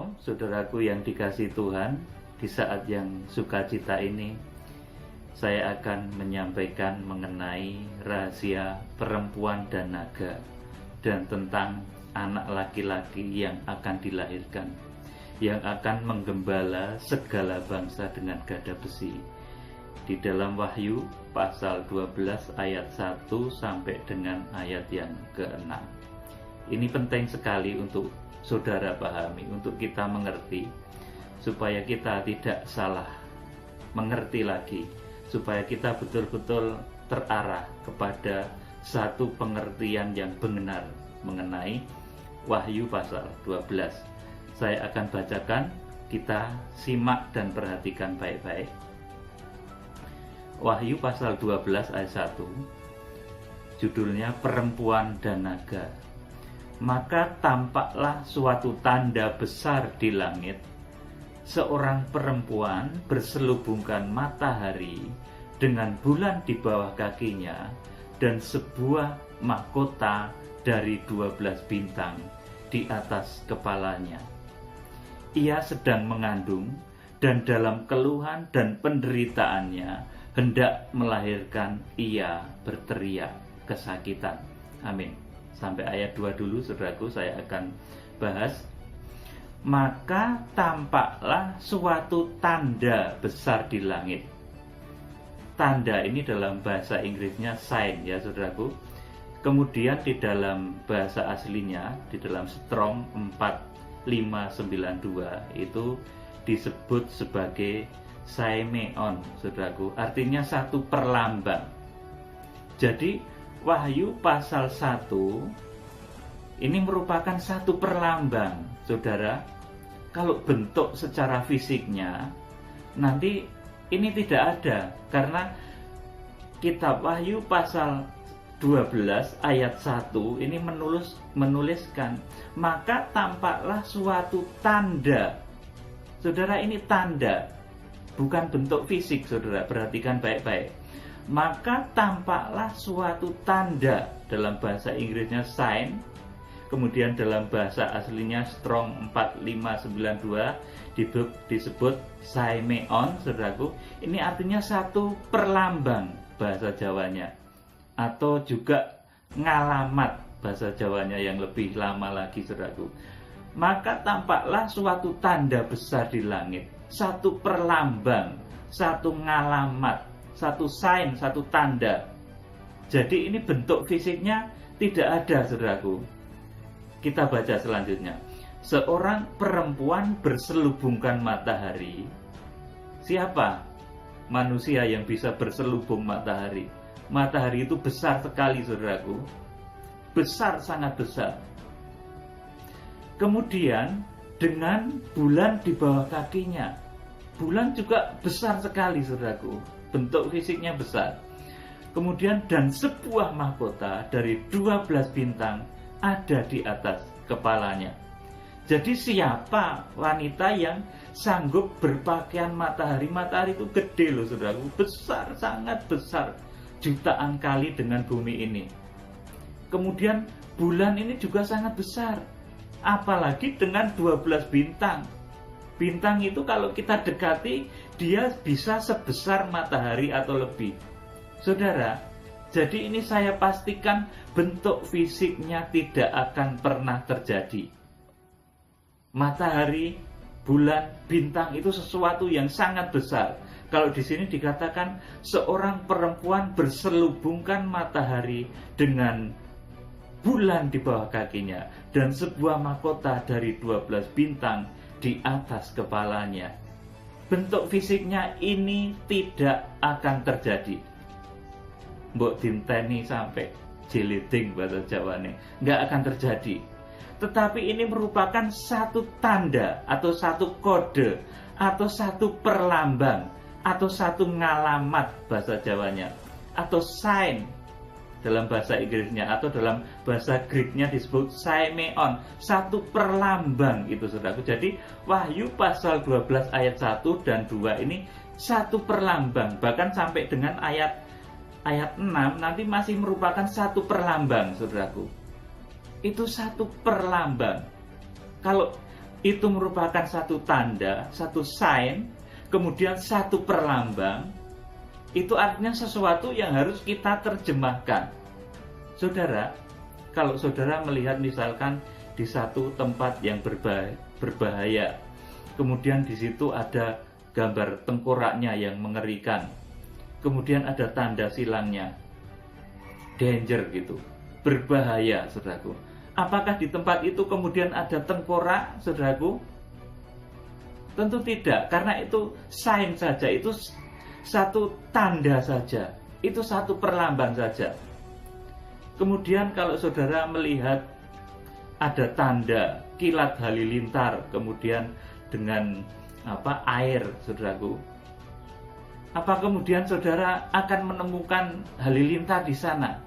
Shalom, saudaraku yang dikasihi Tuhan. Di saat yang sukacita ini, saya akan menyampaikan mengenai rahasia perempuan dan naga, dan tentang anak laki-laki yang akan dilahirkan, yang akan menggembala segala bangsa dengan gada besi. Di dalam Wahyu pasal 12 ayat 1 sampai dengan ayat yang ke-6. Ini penting sekali untuk saudara pahami, untuk kita mengerti, supaya kita tidak salah mengerti lagi, supaya kita betul-betul terarah kepada satu pengertian yang benar mengenai Wahyu pasal 12. Saya akan bacakan, kita simak dan perhatikan baik-baik. Wahyu pasal 12 ayat 1, judulnya Perempuan dan Naga. Maka tampaklah suatu tanda besar di langit, seorang perempuan berselubungkan matahari dengan bulan di bawah kakinya, dan sebuah mahkota dari 12 bintang di atas kepalanya. Ia sedang mengandung, dan dalam keluhan dan penderitaannya hendak melahirkan, ia berteriak kesakitan. Amin. Sampai ayat 2 dulu, saudaraku, saya akan bahas. Maka tampaklah suatu tanda besar di langit. Tanda ini dalam bahasa Inggrisnya sign, ya saudaraku. Kemudian di dalam bahasa aslinya, di dalam Strong 4592 itu disebut sebagai Saimeon, saudaraku. Artinya satu perlambang. Jadi Wahyu pasal 1 ini merupakan satu perlambang, saudara. Kalau bentuk secara fisiknya nanti ini tidak ada, karena kitab Wahyu pasal 12 ayat 1 ini menuliskan, maka tampaklah suatu tanda. Saudara, ini tanda, bukan bentuk fisik, saudara. Perhatikan baik-baik. Maka tampaklah suatu tanda, dalam bahasa Inggrisnya sign, kemudian dalam bahasa aslinya Strong 4592 disebut Saimeon, saudaraku. Ini artinya satu perlambang, bahasa Jawanya, atau juga ngalamat, bahasa Jawanya yang lebih lama lagi, saudaraku. Maka tampaklah suatu tanda besar di langit, satu perlambang, satu ngalamat, satu sign, satu tanda. Jadi ini bentuk fisiknya tidak ada, saudaraku. Kita baca selanjutnya. Seorang perempuan berselubungkan matahari. Siapa manusia yang bisa berselubung matahari? Matahari itu besar sekali, saudaraku. Besar, sangat besar. Kemudian dengan bulan di bawah kakinya. Bulan juga besar sekali, saudaraku. Bentuk fisiknya besar. Kemudian dan sebuah mahkota dari 12 bintang ada di atas kepalanya. Jadi siapa wanita yang sanggup berpakaian matahari? Matahari itu gede loh, saudaraku. Besar, sangat besar. Jutaan kali dengan bumi ini. Kemudian bulan ini juga sangat besar. Apalagi dengan 12 bintang. Bintang itu kalau kita dekati, dia bisa sebesar matahari atau lebih. Saudara, jadi ini saya pastikan bentuk fisiknya tidak akan pernah terjadi. Matahari, bulan, bintang itu sesuatu yang sangat besar. Kalau di sini dikatakan seorang perempuan berselubungkan matahari dengan bulan di bawah kakinya, dan sebuah mahkota dari 12 bintang di atas kepalanya. Bentuk fisiknya ini tidak akan terjadi. Mbok dinteni sampai jiliting, bahasa Jawane, nggak akan terjadi. Tetapi ini merupakan satu tanda atau satu kode atau satu perlambang atau satu ngalamat, bahasa Jawanya, atau sign dalam bahasa Inggrisnya, atau dalam bahasa Greeknya disebut Saimeon, satu perlambang itu, saudaraku. Jadi Wahyu pasal 12 ayat 1 dan 2 ini satu perlambang, bahkan sampai dengan ayat 6 nanti masih merupakan satu perlambang, saudaraku. Itu satu perlambang. Kalau itu merupakan satu tanda, satu sign, kemudian satu perlambang. Itu artinya sesuatu yang harus kita terjemahkan. Saudara, kalau saudara melihat misalkan di satu tempat yang berbahaya, kemudian di situ ada gambar tengkoraknya yang mengerikan, kemudian ada tanda silangnya, danger gitu, berbahaya, saudaraku. Apakah di tempat itu kemudian ada tengkorak, saudaraku? Tentu tidak, karena itu sign saja, itu satu tanda saja, itu satu perlambang saja. Kemudian kalau saudara melihat ada tanda kilat halilintar, kemudian dengan air, saudaraku, apa kemudian saudara akan menemukan halilintar di sana?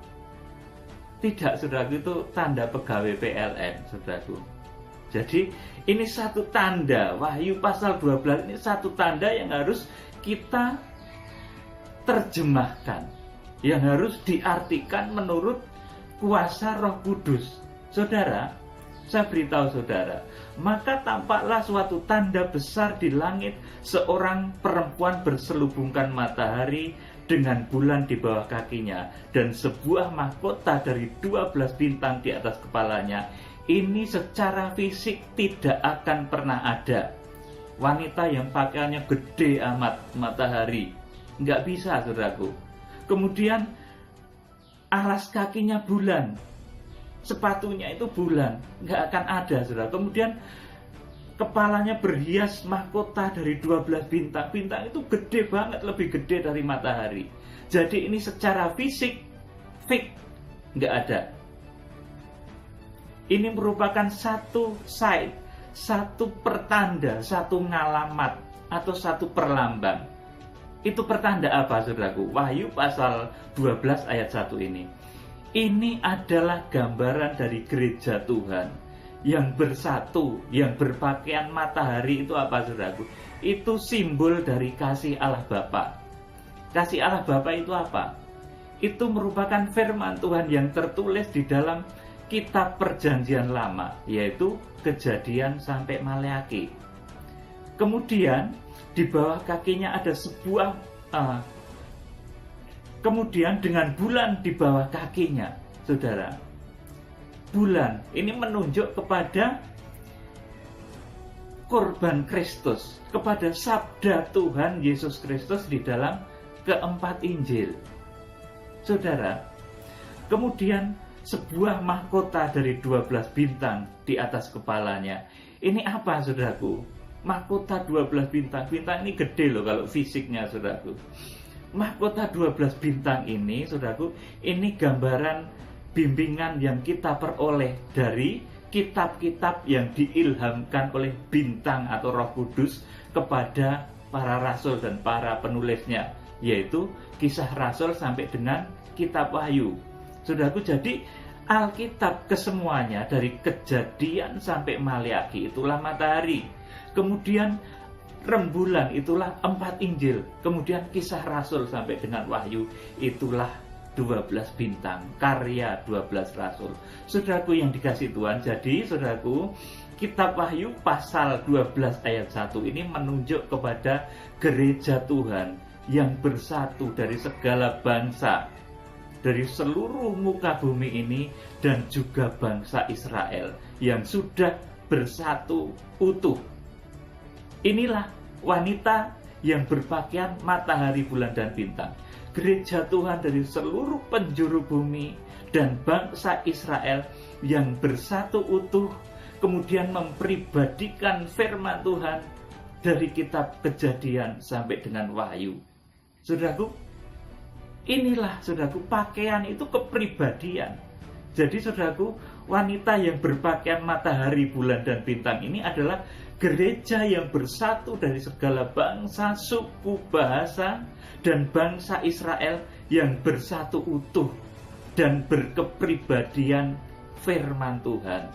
Tidak, saudaraku, itu tanda pegawai PLN, saudaraku. Jadi ini satu tanda, Wahyu pasal 12 ini satu tanda yang harus kita terjemahkan, yang harus diartikan menurut kuasa Roh Kudus. Saudara, saya beritahu saudara, maka tampaklah suatu tanda besar di langit, seorang perempuan berselubungkan matahari dengan bulan di bawah kakinya, dan sebuah mahkota dari 12 bintang di atas kepalanya. Ini secara fisik tidak akan pernah ada. Wanita yang pakaiannya gede amat, matahari, nggak bisa, saudaraku. Kemudian alas kakinya bulan, sepatunya itu bulan, nggak akan ada, saudara. Kemudian kepalanya berhias mahkota dari 12 bintang. Bintang itu gede banget, lebih gede dari matahari. Jadi ini secara fisik, fake, nggak ada. Ini merupakan satu sign, satu pertanda, satu ngalamat, atau satu perlambang. Itu pertanda apa, saudaraku? Wahyu pasal 12 ayat 1 ini. Ini adalah gambaran dari gereja Tuhan yang bersatu, yang berpakaian matahari. Itu apa, saudaraku? Itu simbol dari kasih Allah Bapa. Kasih Allah Bapa itu apa? Itu merupakan firman Tuhan yang tertulis di dalam kitab Perjanjian Lama, yaitu Kejadian sampai Maleaki. Kemudian di bawah kakinya ada sebuah kemudian dengan bulan di bawah kakinya, saudara. Bulan ini menunjuk kepada korban Kristus, kepada sabda Tuhan Yesus Kristus di dalam keempat Injil, saudara. Kemudian sebuah mahkota dari 12 bintang di atas kepalanya. Ini apa, saudaraku? Mahkota 12 bintang. Bintang ini gede loh kalau fisiknya, saudaraku. Mahkota 12 bintang ini, saudaraku, ini gambaran bimbingan yang kita peroleh dari kitab-kitab yang diilhamkan oleh bintang atau Roh Kudus kepada para rasul dan para penulisnya, yaitu Kisah Rasul sampai dengan kitab Wahyu. Saudaraku, jadi Alkitab kesemuanya dari Kejadian sampai Maleaki itulah matahari. Kemudian rembulan itulah 4 Injil. Kemudian Kisah Rasul sampai dengan Wahyu itulah 12 bintang, karya 12 rasul. Saudaraku yang dikasih Tuhan, jadi saudaraku, kitab Wahyu pasal 12 ayat 1 ini menunjuk kepada gereja Tuhan yang bersatu dari segala bangsa, dari seluruh muka bumi ini, dan juga bangsa Israel yang sudah bersatu utuh. Inilah wanita yang berpakaian matahari, bulan, dan bintang. Gereja Tuhan dari seluruh penjuru bumi dan bangsa Israel yang bersatu utuh, kemudian mempribadikan firman Tuhan dari kitab Kejadian sampai dengan Wahyu. Saudaraku, inilah, saudaraku, pakaian itu kepribadian. Jadi, saudaraku, wanita yang berpakaian matahari, bulan, dan bintang ini adalah gereja yang bersatu dari segala bangsa, suku, bahasa, dan bangsa Israel yang bersatu utuh dan berkepribadian firman Tuhan.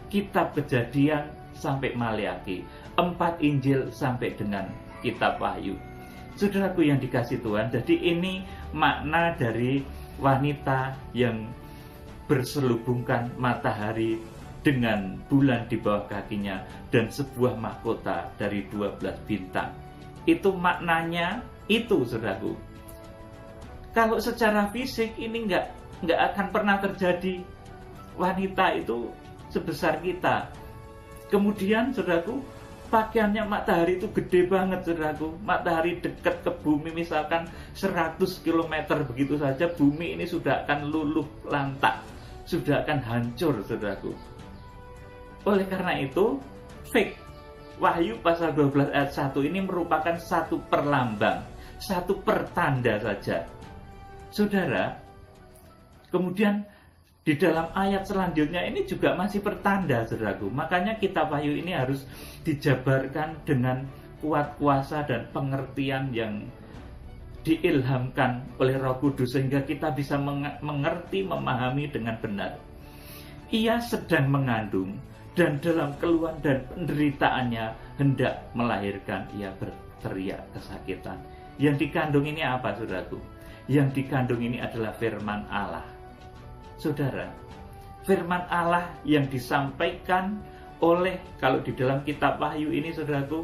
Kitab Kejadian sampai Maleaki, 4 Injil sampai dengan kitab Wahyu. Saudaraku yang dikasih Tuhan, jadi ini makna dari wanita yang berselubungkan matahari dengan bulan di bawah kakinya dan sebuah mahkota dari 12 bintang. Itu maknanya itu, saudaraku. Kalau secara fisik ini nggak akan pernah terjadi wanita itu sebesar kita. Kemudian, saudaraku, pakaiannya matahari itu gede banget, saudaraku. Matahari dekat ke bumi misalkan 100 km begitu saja, bumi ini sudah akan luluh lantak, sudah akan hancur, saudaraku. Oleh karena itu, fake Wahyu pasal 12 ayat 1 ini merupakan satu perlambang, satu pertanda saja. Saudara, kemudian di dalam ayat selanjutnya ini juga masih pertanda, saudaraku. Makanya kitab Wahyu ini harus dijabarkan dengan kuat kuasa dan pengertian yang diilhamkan oleh Roh Kudus sehingga kita bisa mengerti, memahami dengan benar. Ia sedang mengandung dan dalam keluhan dan penderitaannya hendak melahirkan, ia berteriak kesakitan. Yang dikandung ini apa, saudaraku? Yang dikandung ini adalah firman Allah. Saudara, firman Allah yang disampaikan oleh, kalau di dalam kitab Wahyu ini, saudaraku,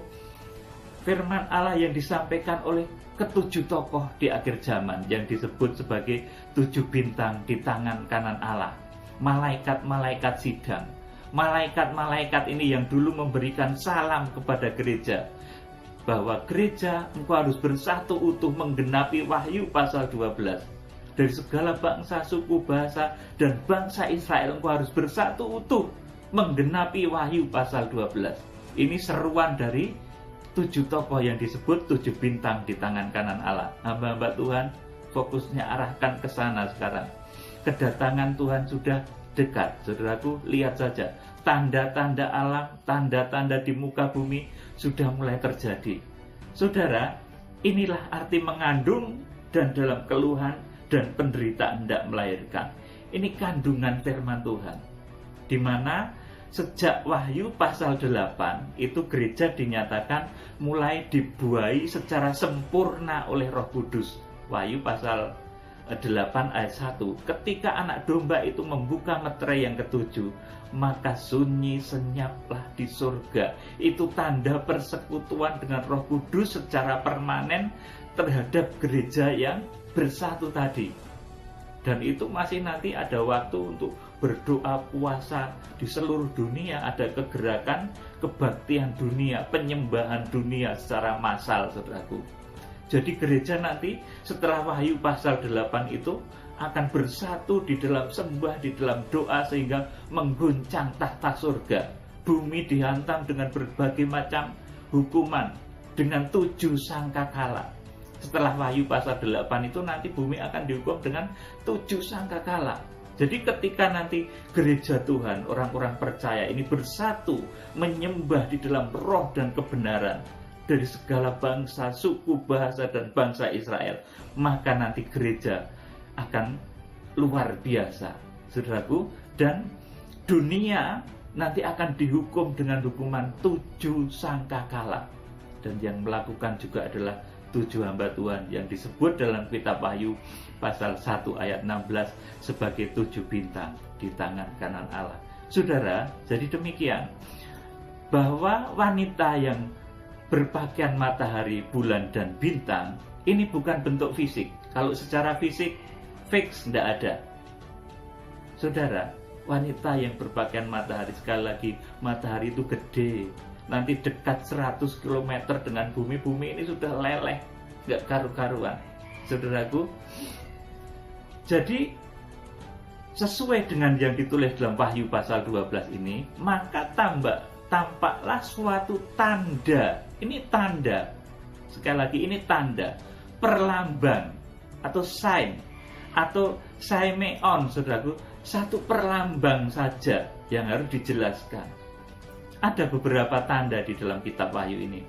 firman Allah yang disampaikan oleh ketujuh tokoh di akhir zaman yang disebut sebagai 7 bintang di tangan kanan Allah. Malaikat-malaikat sidang. Malaikat-malaikat ini yang dulu memberikan salam kepada gereja, bahwa gereja engkau harus bersatu utuh menggenapi Wahyu pasal 12. Dari segala bangsa, suku, bahasa, dan bangsa Israel engkau harus bersatu utuh menggenapi Wahyu pasal 12. Ini seruan dari 7 tokoh yang disebut 7 bintang di tangan kanan Allah. Hamba-hamba Tuhan, fokusnya arahkan ke sana sekarang. Kedatangan Tuhan sudah dekat, saudaraku. Lihat saja, tanda-tanda alam, tanda-tanda di muka bumi sudah mulai terjadi. Saudara, inilah arti mengandung dan dalam keluhan dan penderitaan hendak melahirkan. Ini kandungan firman Tuhan, di mana sejak Wahyu pasal 8 itu gereja dinyatakan mulai dibuai secara sempurna oleh Roh Kudus. Wahyu pasal 8 ayat 1, ketika anak domba itu membuka meterai yang ketujuh, maka sunyi senyaplah di surga. Itu tanda persekutuan dengan Roh Kudus secara permanen terhadap gereja yang bersatu tadi. Dan itu masih nanti ada waktu untuk berdoa puasa di seluruh dunia, ada kegerakan kebaktian dunia, penyembahan dunia secara massal, saudaraku. Jadi gereja nanti setelah Wahyu pasal 8 itu akan bersatu di dalam sembah, di dalam doa sehingga mengguncang tahta surga. Bumi dihantam dengan berbagai macam hukuman dengan 7 sangkakala. Setelah Wahyu pasal 8 itu nanti bumi akan dihukum dengan 7 sangkakala. Jadi ketika nanti gereja Tuhan, orang-orang percaya ini bersatu menyembah di dalam roh dan kebenaran, dari segala bangsa, suku, bahasa, dan bangsa Israel, maka nanti gereja akan luar biasa, saudaraku. Dan dunia nanti akan dihukum dengan hukuman 7 sangkakala. Dan yang melakukan juga adalah 7 hamba Tuhan yang disebut dalam kitab Wahyu pasal 1 ayat 16 sebagai 7 bintang di tangan kanan Allah. Saudara, jadi demikian, bahwa wanita yang berpakaian matahari, bulan, dan bintang ini bukan bentuk fisik. Kalau secara fisik fix tidak ada. Saudara, wanita yang berpakaian matahari, sekali lagi, matahari itu gede, nanti dekat 100 km dengan bumi. Bumi ini sudah leleh, nggak karu-karuan, saudaraku. Jadi sesuai dengan yang ditulis dalam Wahyu pasal 12 ini, maka tampaklah suatu tanda. Ini tanda, sekali lagi ini tanda, perlambang atau sign atau saimeon, saudaraku, satu perlambang saja yang harus dijelaskan. Ada beberapa tanda di dalam kitab Wahyu ini.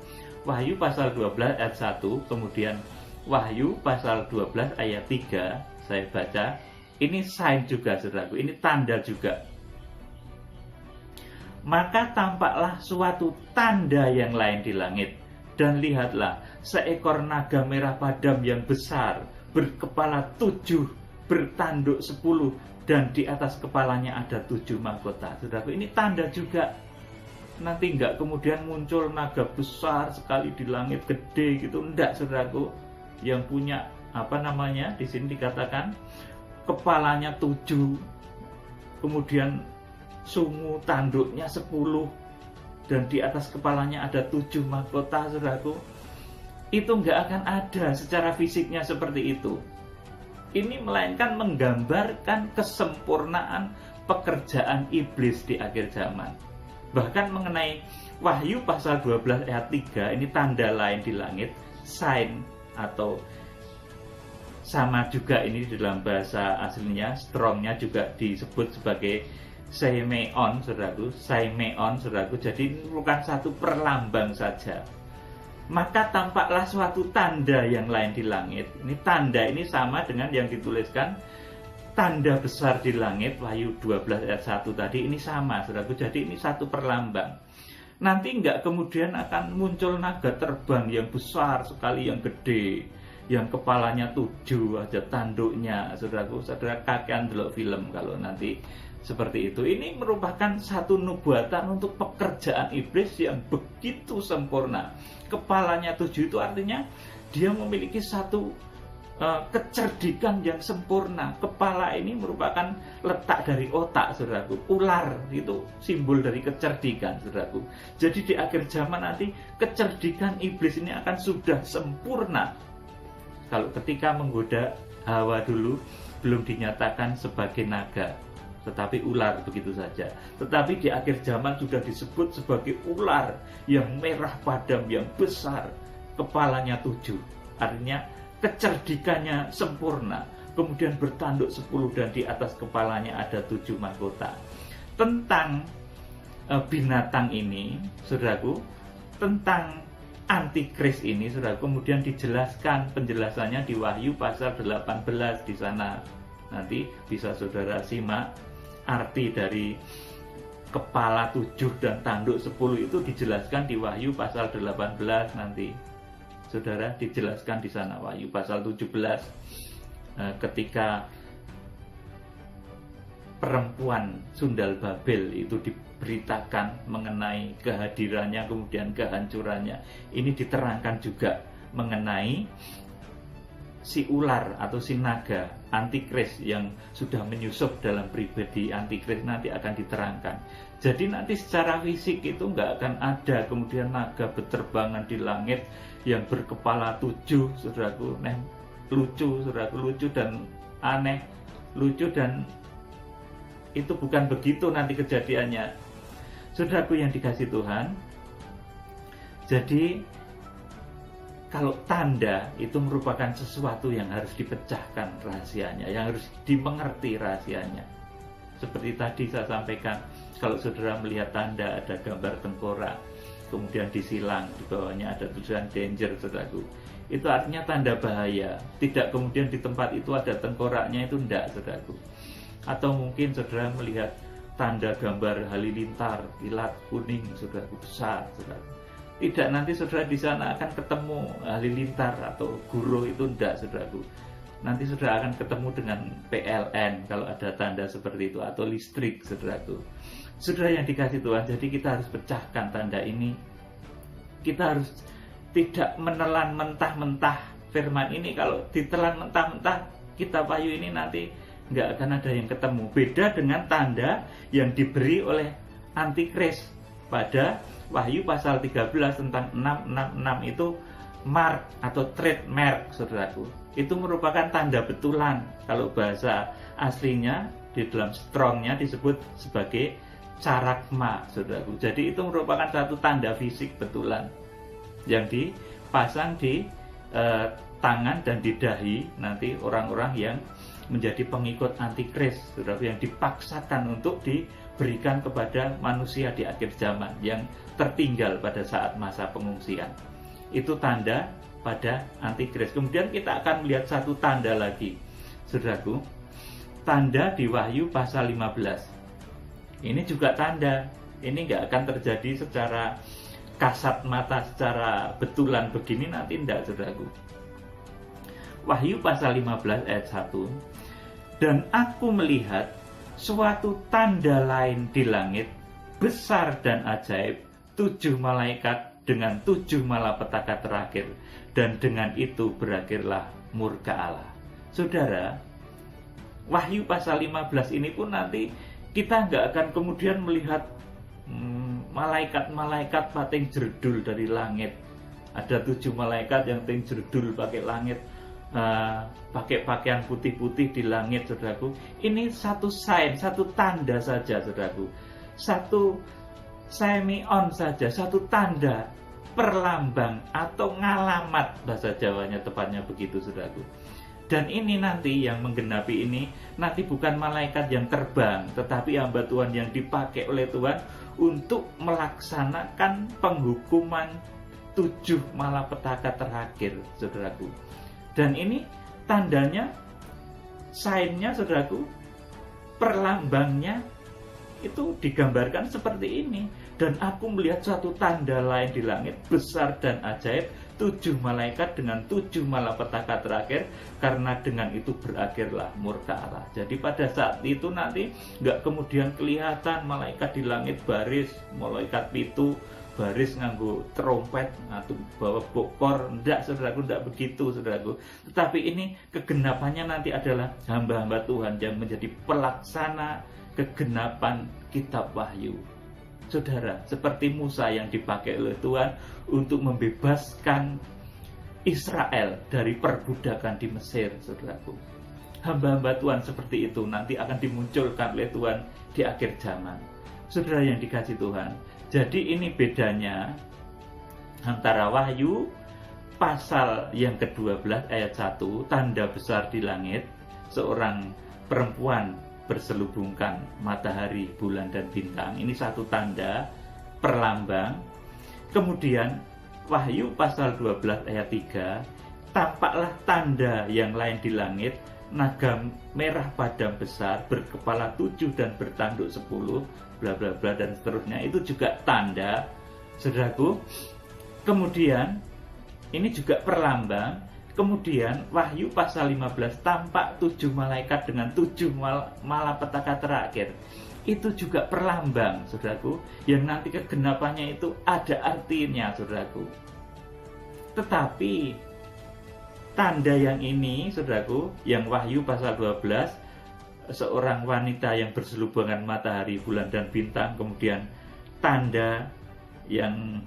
Wahyu pasal 12 ayat 1, kemudian Wahyu pasal 12 ayat 3, saya baca, ini sign juga, saudaraku, ini tanda juga. Maka tampaklah suatu tanda yang lain di langit, dan lihatlah seekor naga merah padam yang besar, berkepala 7, bertanduk 10, dan di atas kepalanya ada 7 mahkota. Saudaraku, ini tanda juga. Nanti enggak kemudian muncul naga besar sekali di langit gede gitu, enggak saudaraku. Yang punya di sini dikatakan kepalanya 7, kemudian sungu tanduknya 10, dan di atas kepalanya ada 7 mahkota, saudaraku. Itu enggak akan ada secara fisiknya seperti itu. Ini melainkan menggambarkan kesempurnaan pekerjaan iblis di akhir zaman. Bahkan mengenai Wahyu pasal 12 ayat 3, ini tanda lain di langit, sign, atau sama juga ini dalam bahasa aslinya, strongnya juga disebut sebagai Seimeon, saudaraku. Seimeon, saudaraku. Jadi ini bukan satu perlambang saja. Maka tampaklah suatu tanda yang lain di langit. Ini tanda ini sama dengan yang dituliskan tanda besar di langit, Wahyu 12 ayat 1 tadi, ini sama, saudaraku. Jadi ini satu perlambang. Nanti enggak kemudian akan muncul naga terbang yang besar sekali, yang gede, yang kepalanya 7, ada tanduknya, saudaraku. Saudara kakean delok film kalau nanti seperti itu. Ini merupakan satu nubuatan untuk pekerjaan iblis yang begitu sempurna. Kepalanya 7 itu artinya dia memiliki satu kecerdikan yang sempurna. Kepala ini merupakan letak dari otak, saudaraku. Ular itu simbol dari kecerdikan, saudaraku. Jadi di akhir zaman nanti kecerdikan iblis ini akan sudah sempurna. Kalau ketika menggoda Hawa dulu belum dinyatakan sebagai naga, tetapi ular begitu saja. Tetapi di akhir zaman sudah disebut sebagai ular yang merah padam, yang besar, kepalanya 7. Artinya kecerdikannya sempurna. Kemudian bertanduk 10 dan di atas kepalanya ada 7 mahkota. Tentang binatang ini, saudaraku, tentang antikris ini, saudaraku, kemudian dijelaskan, penjelasannya di Wahyu pasal 18 di sana. Nanti bisa saudara simak arti dari kepala 7 dan tanduk 10 itu dijelaskan di Wahyu pasal 18 nanti. Saudara, dijelaskan di sana Wahyu pasal 17 ketika perempuan Sundal Babel itu diberitakan mengenai kehadirannya, kemudian kehancurannya. Ini diterangkan juga mengenai si ular atau si naga antikris yang sudah menyusup dalam pribadi antikris, nanti akan diterangkan. Jadi nanti secara fisik itu nggak akan ada kemudian naga berterbangan di langit yang berkepala 7, saudaraku. Lucu, saudaraku, lucu dan aneh, lucu, dan itu bukan begitu nanti kejadiannya, saudaraku yang dikasih Tuhan. Jadi kalau tanda itu merupakan sesuatu yang harus dipecahkan rahasianya, yang harus dimengerti rahasianya. Seperti tadi saya sampaikan, kalau saudara melihat tanda ada gambar tengkorak, kemudian disilang, di bawahnya ada tulisan danger, saudaraku, itu artinya tanda bahaya. Tidak kemudian di tempat itu ada tengkoraknya, itu enggak, saudaraku. Atau mungkin saudara melihat tanda gambar halilintar, kilat kuning, saudaraku, besar, saudaraku. Tidak, nanti saudara di sana akan ketemu halilintar atau guru, itu enggak, saudaraku. Nanti saudara akan ketemu dengan PLN kalau ada tanda seperti itu, atau listrik, saudaraku. Saudara yang dikasih Tuhan, jadi kita harus pecahkan tanda ini. Kita harus tidak menelan mentah-mentah firman ini. Kalau ditelan mentah-mentah kitab Wahyu ini, nanti nggak akan ada yang ketemu. Beda dengan tanda yang diberi oleh antikris pada Wahyu pasal 13 tentang 666 itu mark atau trademark, saudaraku. Itu merupakan tanda betulan. Kalau bahasa aslinya di dalam strongnya disebut sebagai carakma, saudaraku. Jadi itu merupakan satu tanda fisik betulan yang dipasang di tangan dan di dahi nanti orang-orang yang menjadi pengikut antikris, saudaraku, yang dipaksakan untuk diberikan kepada manusia di akhir zaman yang tertinggal pada saat masa pengungsian. Itu tanda pada antikris. Kemudian kita akan melihat satu tanda lagi, saudaraku, tanda di Wahyu pasal 15. Ini juga tanda. Ini nggak akan terjadi secara kasat mata, secara betulan begini nanti, enggak, saudaraku. Wahyu pasal 15 ayat 1. Dan aku melihat suatu tanda lain di langit, besar dan ajaib, 7 malaikat dengan 7 malapetaka terakhir, dan dengan itu berakhirlah murka Allah. Saudara, Wahyu pasal 15 ini pun nanti kita nggak akan kemudian melihat malaikat-malaikat pating jerdul dari langit. Ada 7 malaikat yang ting jerdul pakai langit, pakai pakaian putih-putih di langit, saudaraku. Ini satu sign, satu tanda saja, saudaraku. Satu semeion saja, satu tanda perlambang atau ngalamat, bahasa Jawanya tepatnya begitu, saudaraku. Dan ini nanti yang menggenapi ini nanti bukan malaikat yang terbang, tetapi hamba Tuhan yang dipakai oleh Tuhan untuk melaksanakan penghukuman 7 malapetaka terakhir, saudaraku. Dan ini tandanya, sign-nya, saudaraku, perlambangnya itu digambarkan seperti ini. Dan aku melihat suatu tanda lain di langit, besar dan ajaib, 7 malaikat dengan 7 malapetaka terakhir, karena dengan itu berakhirlah murka Allah. Jadi pada saat itu nanti nggak kemudian kelihatan malaikat di langit baris, malaikat pitu baris nganggo trompet atau bawa bokor, enggak, saudaraku, enggak begitu, saudaraku. Tetapi ini kegenapannya nanti adalah hamba-hamba Tuhan yang menjadi pelaksana kegenapan kitab Wahyu. Saudara, seperti Musa yang dipakai oleh Tuhan untuk membebaskan Israel dari perbudakan di Mesir, saudaraku. Hamba-hamba Tuhan seperti itu nanti akan dimunculkan oleh Tuhan di akhir zaman. Saudara yang dikasihi Tuhan, jadi ini bedanya antara Wahyu pasal yang ke-12 ayat 1, tanda besar di langit, seorang perempuan berselubungkan matahari, bulan, dan bintang. Ini satu tanda perlambang. Kemudian Wahyu pasal 12 ayat 3, tampaklah tanda yang lain di langit, naga merah padam besar, berkepala 7 dan bertanduk 10, bla bla bla dan seterusnya. Itu juga tanda, saudaraku. Kemudian ini juga perlambang. Kemudian Wahyu pasal 15, tampak 7 malaikat dengan 7 malapetaka terakhir. Itu juga perlambang, saudaraku, yang nanti kegenapannya itu ada artinya, saudaraku. Tetapi tanda yang ini, saudaraku, yang Wahyu pasal 12, seorang wanita yang berselubungan matahari, bulan, dan bintang. Kemudian tanda yang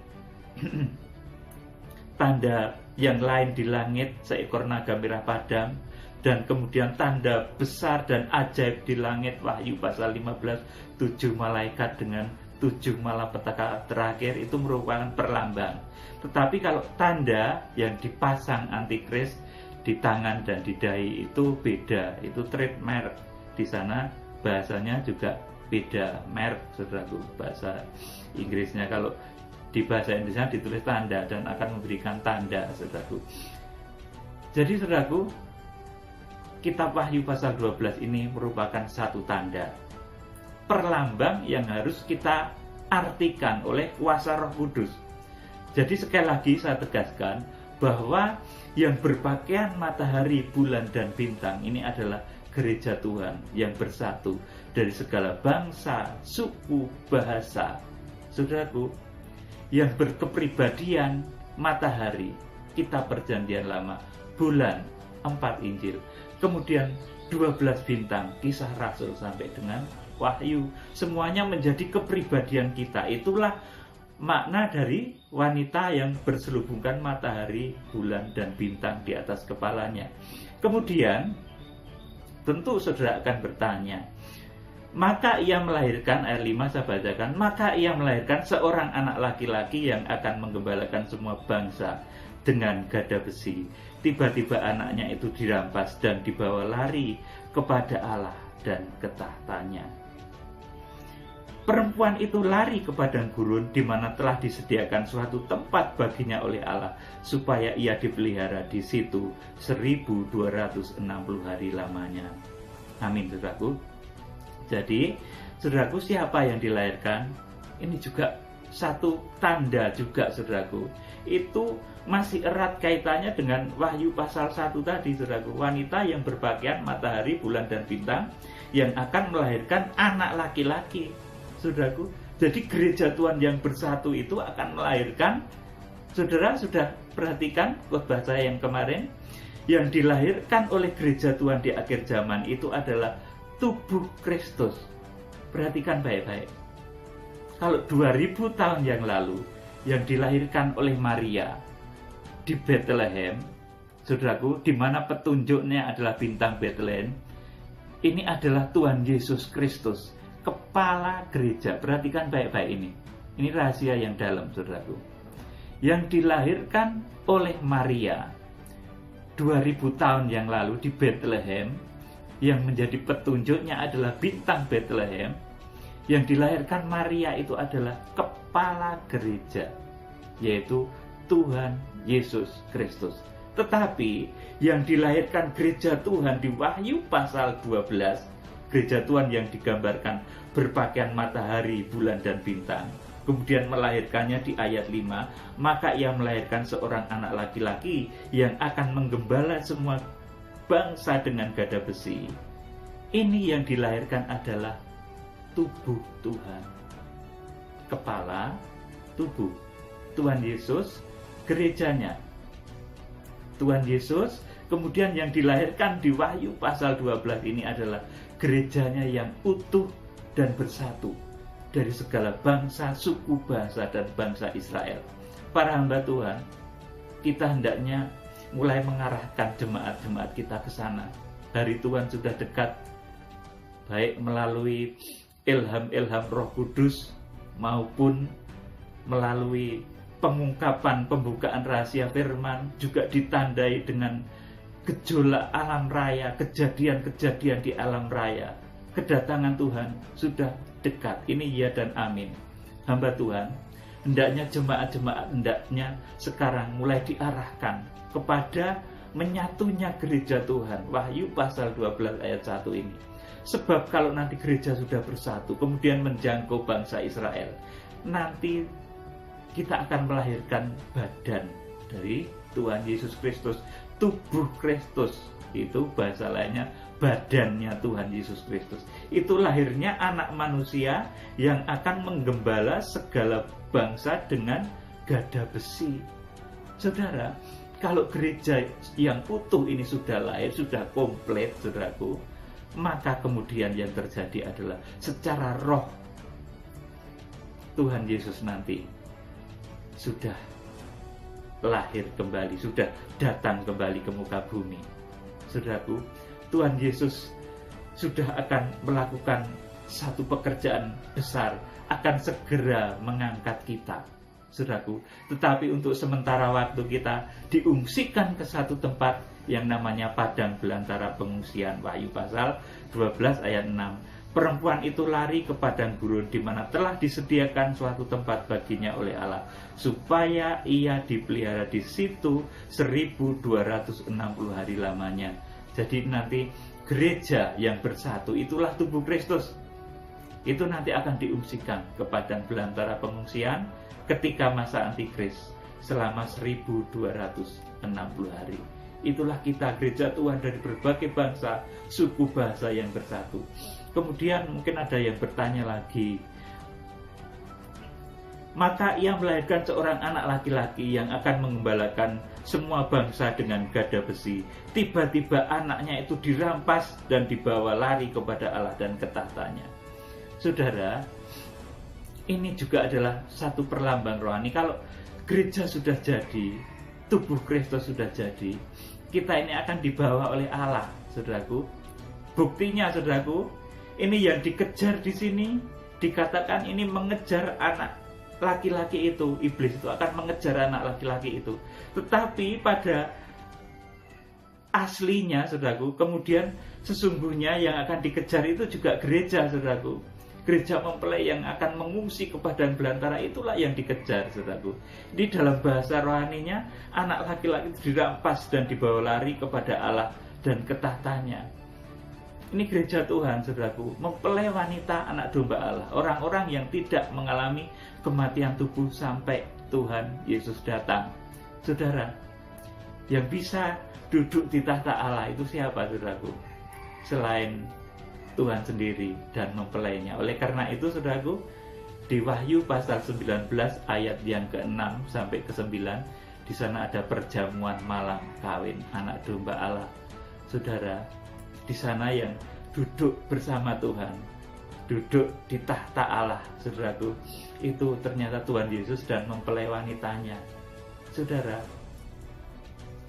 tanda yang lain di langit, seekor naga merah padam. Dan kemudian tanda besar dan ajaib di langit, Wahyu pasal 15, 7 malaikat dengan 7 malapetaka terakhir. Itu merupakan perlambang. Tetapi kalau tanda yang dipasang antikris di tangan dan di dahi itu beda, itu trademark. Di sana bahasanya juga beda, merek, saudaraku. Bahasa Inggrisnya, kalau di bahasa Indonesia ditulis tanda dan akan memberikan tanda, saudaraku. Jadi, saudaraku, kitab Wahyu pasal 12 ini merupakan satu tanda perlambang yang harus kita artikan oleh kuasa Roh Kudus. Jadi sekali lagi saya tegaskan bahwa yang berpakaian matahari, bulan, dan bintang ini adalah gereja Tuhan yang bersatu dari segala bangsa, suku, bahasa. Saudaraku, yang berkepribadian matahari, kitab Perjanjian Lama, bulan, 4 Injil, kemudian 12 bintang, kisah Rasul sampai dengan Wahyu, semuanya menjadi kepribadian kita. Itulah makna dari wanita yang berselubungkan matahari, bulan, dan bintang di atas kepalanya. Kemudian tentu saudara akan bertanya, maka ia melahirkan, ayat 5 saya bacakan, maka ia melahirkan seorang anak laki-laki yang akan menggembalakan semua bangsa dengan gada besi. Tiba-tiba anaknya itu dirampas dan dibawa lari kepada Allah dan ke tahtanya. Perempuan itu lari ke padang gurun di mana telah disediakan suatu tempat baginya oleh Allah, supaya ia dipelihara di situ 1260 hari lamanya. Amin, saudaraku. Jadi, saudaraku, siapa yang dilahirkan? Ini juga satu tanda juga, saudaraku. Itu masih erat kaitannya dengan Wahyu pasal 1 tadi, saudaraku. Wanita yang berpakaian matahari, bulan, dan bintang yang akan melahirkan anak laki-laki, saudaraku. Jadi gereja Tuhan yang bersatu itu akan melahirkan, saudara sudah perhatikan khotbah saya yang kemarin, yang dilahirkan oleh gereja Tuhan di akhir zaman itu adalah tubuh Kristus. Perhatikan baik-baik. Kalau 2000 tahun yang lalu yang dilahirkan oleh Maria di Bethlehem, saudaraku, di mana petunjuknya adalah bintang Bethlehem, ini adalah Tuhan Yesus Kristus, kepala gereja. Perhatikan baik-baik ini. Ini rahasia yang dalam, saudaraku. Yang dilahirkan oleh Maria 2000 tahun yang lalu di Bethlehem, yang menjadi petunjuknya adalah bintang Bethlehem. Yang dilahirkan Maria itu adalah kepala gereja, yaitu Tuhan Yesus Kristus. Tetapi yang dilahirkan gereja Tuhan di Wahyu pasal 12, gereja Tuhan yang digambarkan berpakaian matahari, bulan, dan bintang, kemudian melahirkannya di ayat 5, maka ia melahirkan seorang anak laki-laki yang akan menggembala semua bangsa dengan gada besi. Ini yang dilahirkan adalah tubuh Tuhan, kepala tubuh Tuhan Yesus, gerejanya Tuhan Yesus. Kemudian yang dilahirkan di Wahyu pasal 12 ini adalah gerejanya yang utuh dan bersatu dari segala bangsa, suku, bahasa, dan bangsa Israel. Para hamba Tuhan, kita hendaknya mulai mengarahkan jemaat-jemaat kita ke sana. Hari Tuhan sudah dekat, baik melalui ilham-ilham Roh Kudus maupun melalui pengungkapan, pembukaan rahasia firman, juga ditandai dengan gejolak alam raya, kejadian-kejadian di alam raya. Kedatangan Tuhan sudah dekat. Ini ya dan amin. Hamba Tuhan, hendaknya jemaat-jemaat hendaknya sekarang mulai diarahkan kepada menyatunya gereja Tuhan. Wahyu pasal 12 ayat 1 ini. Sebab kalau nanti gereja sudah bersatu, kemudian menjangkau bangsa Israel, nanti kita akan melahirkan badan dari Tuhan Yesus Kristus, tubuh Kristus. Itu bahasa lainnya badannya Tuhan Yesus Kristus. Itu lahirnya anak manusia yang akan menggembala segala bangsa dengan gada besi. Saudara, kalau gereja yang utuh ini sudah lahir, sudah komplit, saudaraku, maka kemudian yang terjadi adalah secara roh Tuhan Yesus nanti sudah lahir kembali, sudah datang kembali ke muka bumi. Saudaraku, Tuhan Yesus sudah akan melakukan satu pekerjaan besar, akan segera mengangkat kita, saudaraku. Tetapi untuk sementara waktu kita diungsikan ke satu tempat yang namanya padang belantara pengungsian. Wahyu pasal 12 ayat 6. Perempuan itu lari ke padang gurun di mana telah disediakan suatu tempat baginya oleh Allah, supaya ia dipelihara di situ 1260 hari lamanya. Jadi nanti gereja yang bersatu itulah tubuh Kristus. Itu nanti akan diungsikan ke padang belantara pengungsian ketika masa antikris selama 1260 hari. Itulah kita, gereja Tuhan dari berbagai bangsa, suku, bahasa yang bersatu. Kemudian mungkin ada yang bertanya lagi, maka ia melahirkan seorang anak laki-laki yang akan mengembalakan semua bangsa dengan gada besi. Tiba-tiba anaknya itu dirampas dan dibawa lari kepada Allah dan ke tahtanya. Saudara, ini juga adalah satu perlambang rohani. Kalau gereja sudah jadi, tubuh Kristus sudah jadi, kita ini akan dibawa oleh Allah, saudaraku. Buktinya, saudaraku, ini yang dikejar di sini dikatakan ini mengejar anak laki-laki itu. Iblis itu akan mengejar anak laki-laki itu. Tetapi pada aslinya, saudaraku, kemudian sesungguhnya yang akan dikejar itu juga gereja, saudaraku. Gereja mempelai yang akan mengungsi ke padang belantara itulah yang dikejar, saudaraku. Di dalam bahasa rohaninya, anak laki-laki itu dirampas dan dibawa lari kepada Allah dan ke tahtanya. Ini gereja Tuhan, saudaraku, mempelai wanita anak domba Allah, orang-orang yang tidak mengalami kematian tubuh sampai Tuhan Yesus datang. Saudara, yang bisa duduk di tahta Allah itu siapa, saudaraku? Selain Tuhan sendiri dan mempelainya. Oleh karena itu, saudaraku, di Wahyu pasal 19 ayat yang ke-6 sampai ke-9, di sana ada perjamuan malam kawin anak domba Allah. Saudara, di sana yang duduk bersama Tuhan, duduk di tahta Allah, saudaraku, itu ternyata Tuhan Yesus dan mempelai wanitanya. Saudara,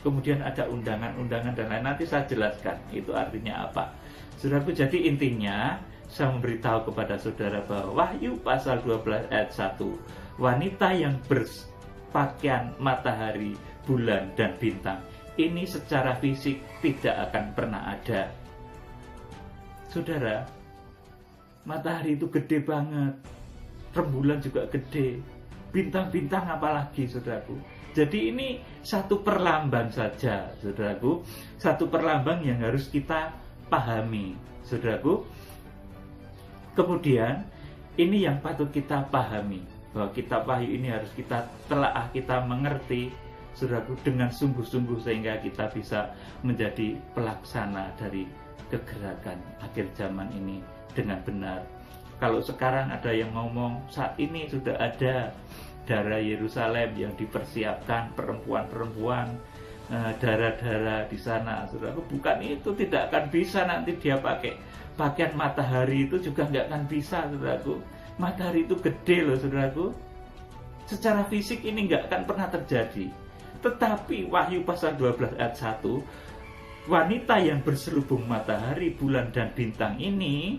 kemudian ada undangan-undangan dan lain, nanti saya jelaskan itu artinya apa. Saudaraku, jadi intinya saya memberitahu kepada saudara bahwa Wahyu pasal 12 ayat 1, wanita yang berpakaian matahari, bulan, dan bintang, ini secara fisik tidak akan pernah ada. Saudara, matahari itu gede banget, rembulan juga gede, bintang-bintang apalagi, saudaraku. Jadi ini satu perlambang saja, saudaraku, satu perlambang yang harus kita pahami, saudaraku. Kemudian ini yang patut kita pahami, bahwa kitab Wahyu ini harus kita telaah, kita mengerti, saudaraku, dengan sungguh-sungguh sehingga kita bisa menjadi pelaksana dari kegerakan akhir zaman ini dengan benar. Kalau sekarang ada yang ngomong saat ini sudah ada darah Yerusalem yang dipersiapkan perempuan-perempuan, darah-darah di sana, saudaraku, bukan itu, tidak akan bisa. Nanti dia pakai pakaian matahari itu juga nggak akan bisa, saudaraku. Matahari itu gede loh, saudaraku. Secara fisik ini nggak akan pernah terjadi. Tetapi Wahyu pasal 12 ayat 1, wanita yang berselubung matahari, bulan, dan bintang ini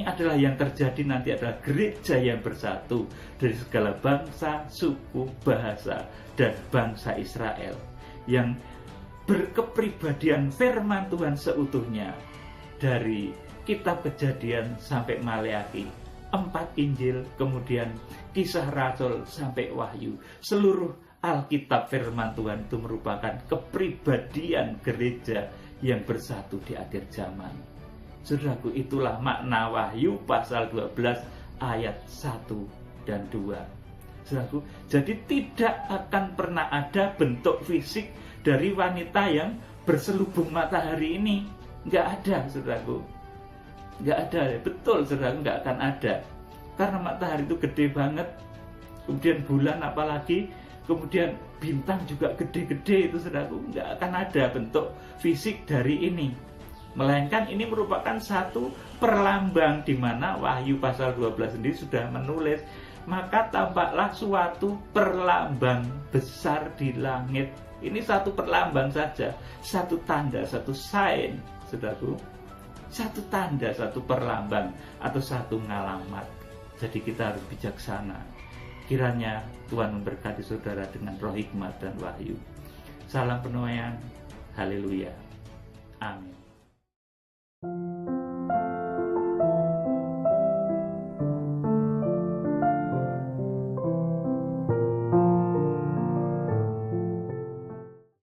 adalah yang terjadi nanti, adalah gereja yang bersatu dari segala bangsa, suku, bahasa, dan bangsa Israel, yang berkepribadian firman Tuhan seutuhnya dari kitab Kejadian sampai Maleaki, 4 Injil, kemudian Kisah Rasul sampai Wahyu. Seluruh Alkitab firman Tuhan itu merupakan kepribadian gereja yang bersatu di akhir zaman. Saudaraku, itulah makna Wahyu pasal 12 ayat 1 dan 2. Saudaraku, jadi tidak akan pernah ada bentuk fisik dari wanita yang berselubung matahari ini. Nggak ada, saudaraku. Nggak ada, betul, saudaraku, nggak akan ada. Karena matahari itu gede banget, kemudian bulan apalagi, kemudian bintang juga gede-gede itu, saudaraku, nggak akan ada bentuk fisik dari ini. Melainkan ini merupakan satu perlambang, di mana Wahyu pasal 12 sendiri sudah menulis, maka tampaklah suatu perlambang besar di langit. Ini satu perlambang saja, satu tanda, satu sign, saudaraku. Satu tanda, satu perlambang, atau satu ngalamat. Jadi kita harus bijaksana. Kiranya Tuhan memberkati saudara dengan roh hikmat dan wahyu. Salam penuaian. Haleluya. Amin.